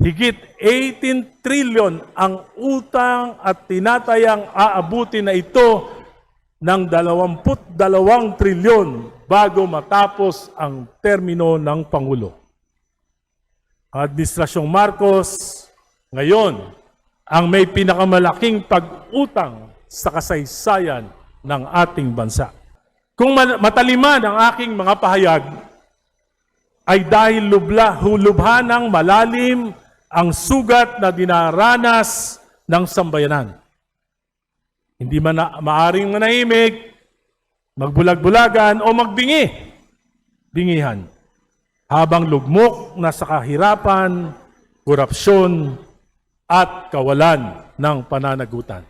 Higit 18 trillion ang utang at tinatayang aabuti na ito ng 22 trilyon bago matapos ang termino ng Pangulo. Ang Administrasyong Marcos ngayon ang may pinakamalaking pag-utang sa kasaysayan ng ating bansa. Kung mataliman ang aking mga pahayag, ay dahil lubha ng malalim ang sugat na dinaranas ng sambayanan. Hindi man maaring manahimik, magbulag-bulagan o bingihan, habang lugmok na sa kahirapan, korupsyon, at kawalan ng pananagutan.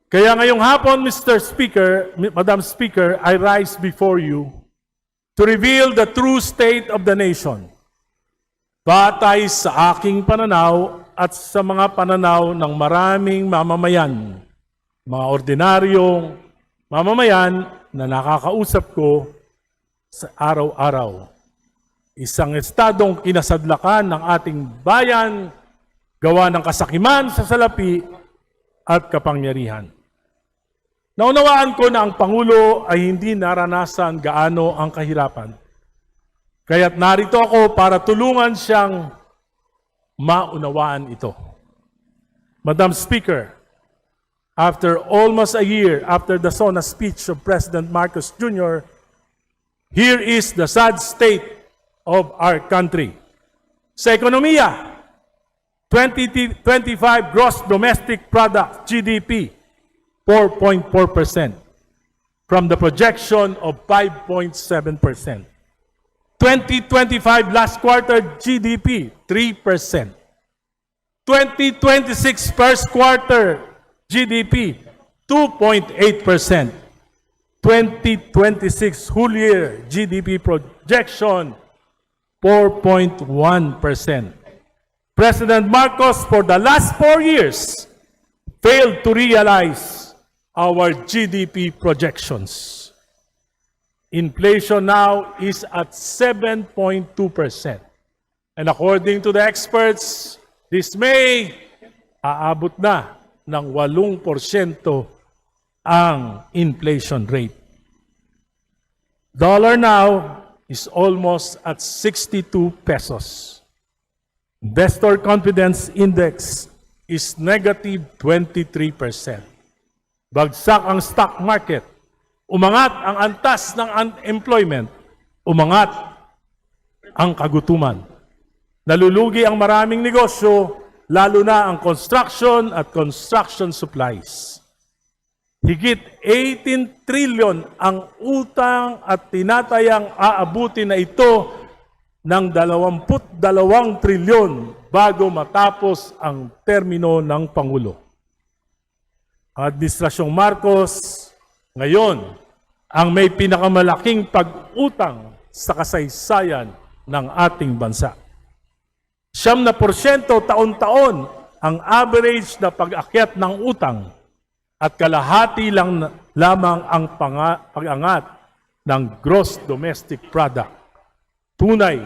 Kaya ngayong hapon, Mr. Speaker, Madam Speaker, I rise before you to reveal the true state of the nation, batay sa aking pananaw at sa mga pananaw ng maraming mamamayan, mga ordinaryong mamamayan na nakakausap ko sa araw-araw. Isang estadong kinasadlakan ng ating bayan, gawa ng kasakiman sa salapi at kapangyarihan. Naunawaan ko na ang Pangulo ay hindi naranasan gaano ang kahirapan. Kaya't narito ako para tulungan siyang maunawaan ito. Madam Speaker, after almost a year after the SONA speech of President Marcos Jr., here is the sad state of our country. Sa ekonomiya, 2025 gross domestic product, GDP, 4.4% from the projection of 5.7%. 2025 last quarter GDP, 3%. 2026 first quarter GDP, 2.8%. 2026 whole year GDP projection, 4.1%. President Marcos, for the last 4 years, failed to realize our GDP projections. Inflation now is at 7.2%. And according to the experts, this May, aabot na ng 8% ang inflation rate. Dollar now is almost at 62 pesos. Investor confidence index is negative 23%. Bagsak ang stock market. Umangat ang antas ng unemployment. Umangat ang kagutuman. Nalulugi ang maraming negosyo, lalo na ang construction at construction supplies. Higit 18 trillion ang utang at tinatayang aabuti na ito ng 22 trilyon bago matapos ang termino ng Pangulo. Ang Administrasyong Marcos ngayon ang may pinakamalaking pag-utang sa kasaysayan ng ating bansa. 9% taon-taon ang average na pag-akyat ng utang at kalahati lang lamang ang pag-angat ng gross domestic product. Tunay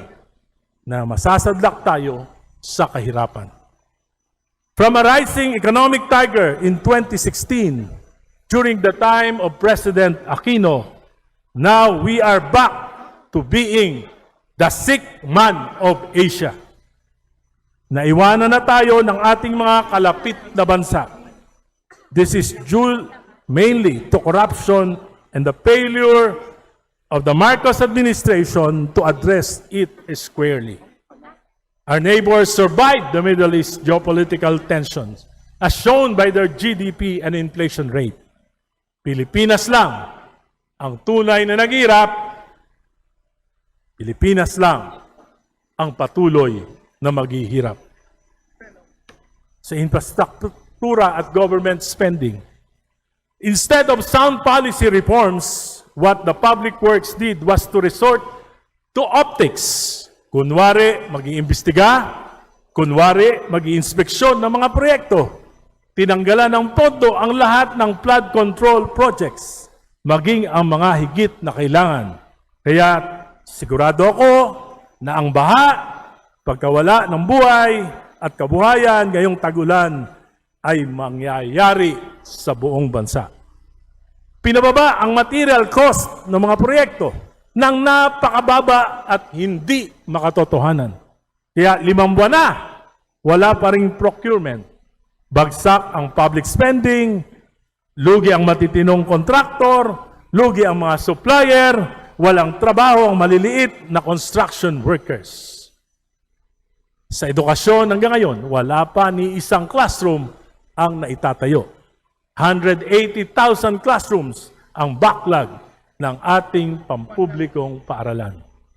na masasadlak tayo sa kahirapan. From a rising economic tiger in 2016, during the time of President Aquino, now we are back to being the sick man of Asia. Naiwanan na tayo ng ating mga kalapit na bansa. This is due mainly to corruption and the failure of the Marcos administration to address it squarely. Our neighbors survived the Middle East geopolitical tensions, as shown by their GDP and inflation rate. Pilipinas lang ang tunay na naghirap. Pilipinas lang ang patuloy na maghihirap. Sa infrastruktura at government spending, instead of sound policy reforms, what the public works did was to resort to optics. Kunwari, mag-iimbestiga. Kunwari, mag-iinspeksyon ng mga proyekto. Tinanggalan ng pondo ang lahat ng flood control projects, maging ang mga higit na kailangan. Kaya sigurado ako na ang baha Pagkawala ng buhay at kabuhayan ngayong tag-ulan ay mangyayari sa buong bansa. Pinababa ang material cost ng mga proyekto ng napakababa at hindi makatotohanan. Kaya 5 buwan na, wala pa ring procurement. Bagsak ang public spending, lugi ang matitinong kontraktor, lugi ang mga supplier, walang trabaho ang maliliit na construction workers. Sa edukasyon hanggang ngayon, wala pa ni isang classroom ang naitatayo. 180,000 classrooms ang backlog ng ating pampublikong paaralan.